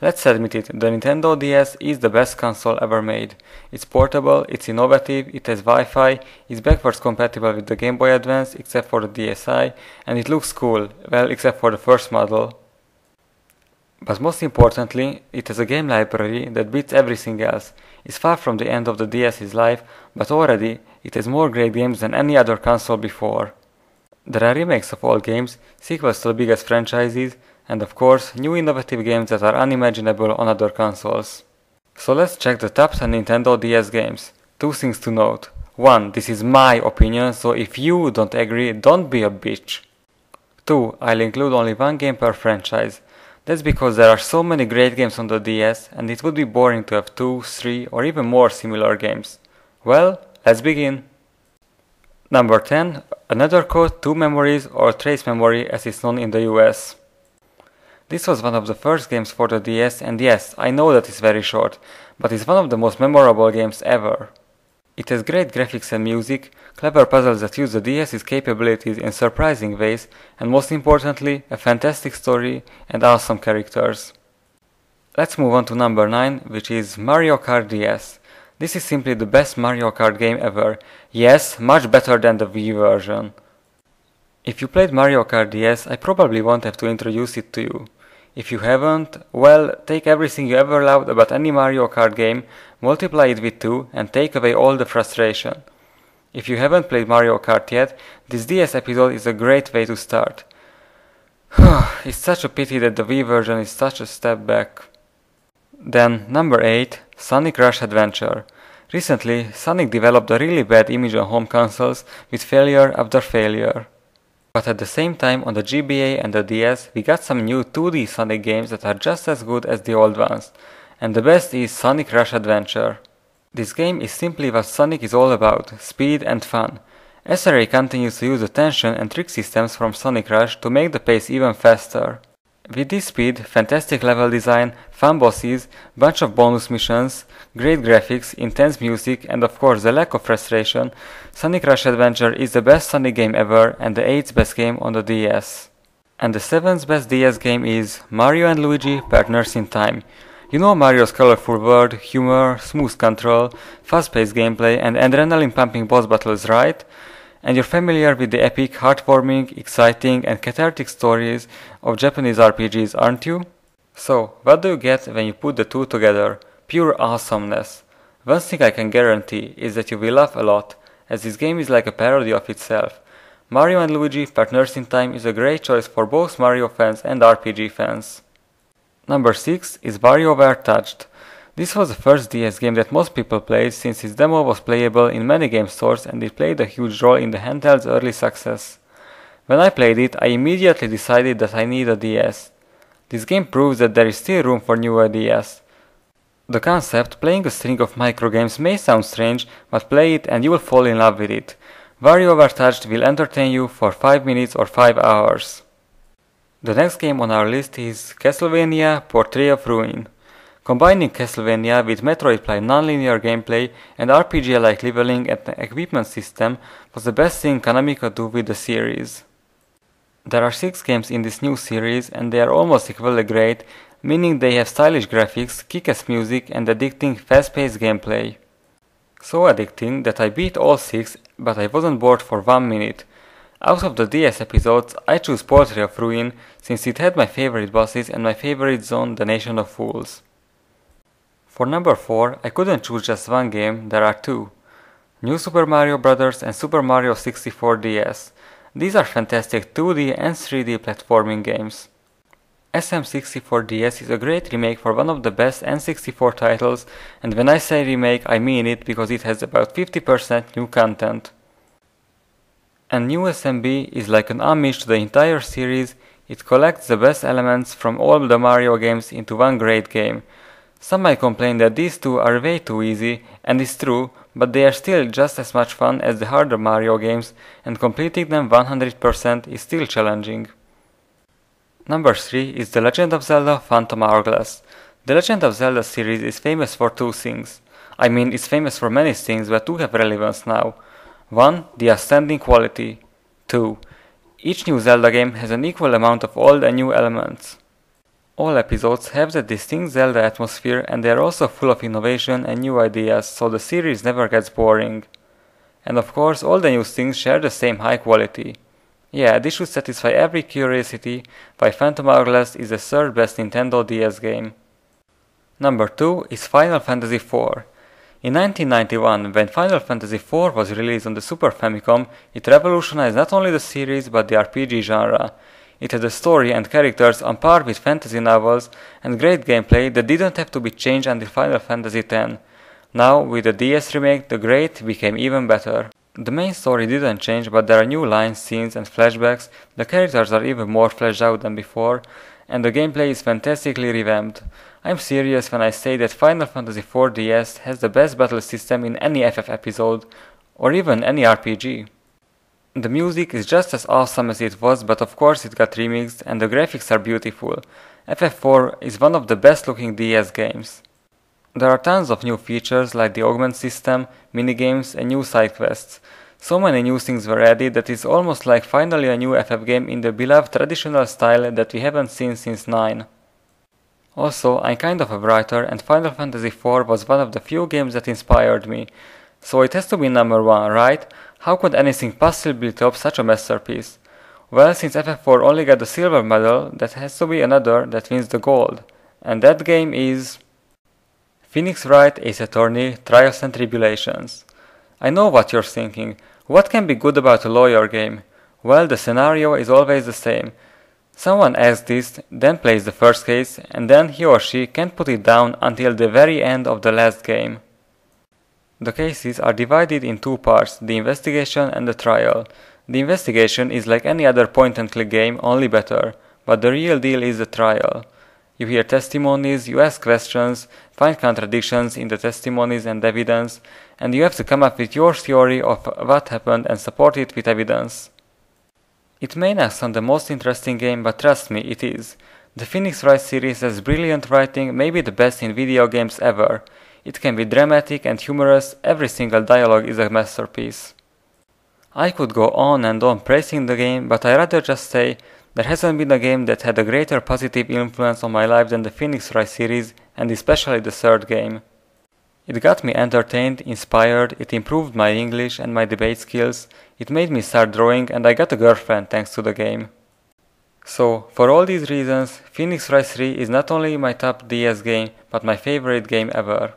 Let's admit it, the Nintendo DS is the best console ever made. It's portable, it's innovative, it has Wi-Fi, it's backwards compatible with the Game Boy Advance except for the DSi, and it looks cool, well except for the first model. But most importantly, it has a game library that beats everything else. It's far from the end of the DS's life, but already it has more great games than any other console before. There are remakes of old games, sequels to the biggest franchises, and of course, new innovative games that are unimaginable on other consoles. So let's check the top 10 Nintendo DS games. 2 things to note. 1. This is my opinion, so if you don't agree, don't be a bitch. 2. I'll include only one game per franchise. That's because there are so many great games on the DS, and it would be boring to have 2, 3, or even more similar games. Well, let's begin. Number 10. Another Code 2 Memories, or Trace Memory as it's known in the US. This was one of the first games for the DS, and yes, I know that it's very short, but it's one of the most memorable games ever. It has great graphics and music, clever puzzles that use the DS's capabilities in surprising ways, and most importantly, a fantastic story and awesome characters. Let's move on to number 9, which is Mario Kart DS. This is simply the best Mario Kart game ever. Yes, much better than the Wii version. If you played Mario Kart DS, I probably won't have to introduce it to you. If you haven't, well, take everything you ever loved about any Mario Kart game, multiply it with 2, and take away all the frustration. If you haven't played Mario Kart yet, this DS episode is a great way to start. It's such a pity that the Wii version is such a step back. Then, number 8, Sonic Rush Adventure. Recently, Sonic developed a really bad image on home consoles with failure after failure. But at the same time, on the GBA and the DS, we got some new 2D Sonic games that are just as good as the old ones. And the best is Sonic Rush Adventure. This game is simply what Sonic is all about, speed and fun. SRA continues to use the tension and trick systems from Sonic Rush to make the pace even faster. With this speed, fantastic level design, fun bosses, bunch of bonus missions, great graphics, intense music, and of course the lack of frustration, Sonic Rush Adventure is the best Sonic game ever and the 8th best game on the DS. And the 7th best DS game is Mario & Luigi Partners in Time. You know Mario's colorful world, humor, smooth control, fast-paced gameplay, and adrenaline-pumping boss battles, right? And you're familiar with the epic, heartwarming, exciting, and cathartic stories of Japanese RPGs, aren't you? So, what do you get when you put the two together? Pure awesomeness. One thing I can guarantee is that you will laugh a lot, as this game is like a parody of itself. Mario & Luigi Partners in Time is a great choice for both Mario fans and RPG fans. Number 6 is WarioWare Touched. This was the first DS game that most people played since its demo was playable in many game stores and it played a huge role in the handheld's early success. When I played it, I immediately decided that I need a DS. This game proves that there is still room for new ideas. The concept, playing a string of microgames, may sound strange, but play it and you will fall in love with it. WarioWare Touched will entertain you for 5 minutes or 5 hours. The next game on our list is Castlevania Portrait of Ruin. Combining Castlevania with Metroid-like non-linear gameplay and RPG-like leveling and equipment system was the best thing Konami could do with the series. There are 6 games in this new series and they are almost equally great, meaning they have stylish graphics, kick-ass music and addicting fast-paced gameplay. So addicting that I beat all 6, but I wasn't bored for 1 minute. Out of the DS episodes, I choose Portrait of Ruin since it had my favorite bosses and my favorite zone, the Nation of Fools. For number 4, I couldn't choose just one game, there are 2. New Super Mario Bros. And Super Mario 64 DS. These are fantastic 2D and 3D platforming games. SM64DS is a great remake for one of the best N64 titles, and when I say remake I mean it because it has about 50% new content. And New SMB is like an homage to the entire series. It collects the best elements from all the Mario games into one great game. Some might complain that these two are way too easy, and it's true, but they are still just as much fun as the harder Mario games, and completing them 100% is still challenging. Number 3 is The Legend of Zelda Phantom Hourglass. The Legend of Zelda series is famous for 2 things. I mean, it's famous for many things, but 2 have relevance now. 1. The outstanding quality. 2. Each new Zelda game has an equal amount of old and new elements. All episodes have that distinct Zelda atmosphere, and they are also full of innovation and new ideas, so the series never gets boring. And of course, all the new things share the same high quality. Yeah, this should satisfy every curiosity why Phantom Hourglass is the third best Nintendo DS game. Number 2 is Final Fantasy IV. In 1991, when Final Fantasy IV was released on the Super Famicom, it revolutionized not only the series but the RPG genre. It had a story and characters on par with fantasy novels and great gameplay that didn't have to be changed until Final Fantasy X. Now, with the DS remake, the great became even better. The main story didn't change, but there are new lines, scenes and flashbacks, the characters are even more fleshed out than before, and the gameplay is fantastically revamped. I'm serious when I say that Final Fantasy IV DS has the best battle system in any FF episode, or even any RPG. The music is just as awesome as it was, but of course it got remixed, and the graphics are beautiful. FF4 is one of the best looking DS games. There are tons of new features like the augment system, minigames and new side quests. So many new things were added that it's almost like finally a new FF game in the beloved traditional style that we haven't seen since 9. Also, I'm kind of a writer and Final Fantasy IV was one of the few games that inspired me. So it has to be number 1, right? How could anything possibly top such a masterpiece? Well, since FF4 only got the silver medal, that has to be another that wins the gold. And that game is Phoenix Wright Ace Attorney Trials and Tribulations. I know what you're thinking. What can be good about a lawyer game? Well, the scenario is always the same. Someone asks this, then plays the first case, and then he or she can't put it down until the very end of the last game. The cases are divided in 2 parts, the investigation and the trial. The investigation is like any other point-and-click game, only better, but the real deal is the trial. You hear testimonies, you ask questions, find contradictions in the testimonies and evidence, and you have to come up with your theory of what happened and support it with evidence. It may not sound the most interesting game, but trust me, it is. The Phoenix Wright series has brilliant writing, maybe the best in video games ever. It can be dramatic and humorous, every single dialogue is a masterpiece. I could go on and on praising the game, but I'd rather just say there hasn't been a game that had a greater positive influence on my life than the Phoenix Wright series, and especially the third game. It got me entertained, inspired, it improved my English and my debate skills, it made me start drawing, and I got a girlfriend thanks to the game. So, for all these reasons, Phoenix Wright 3 is not only my top DS game, but my favorite game ever.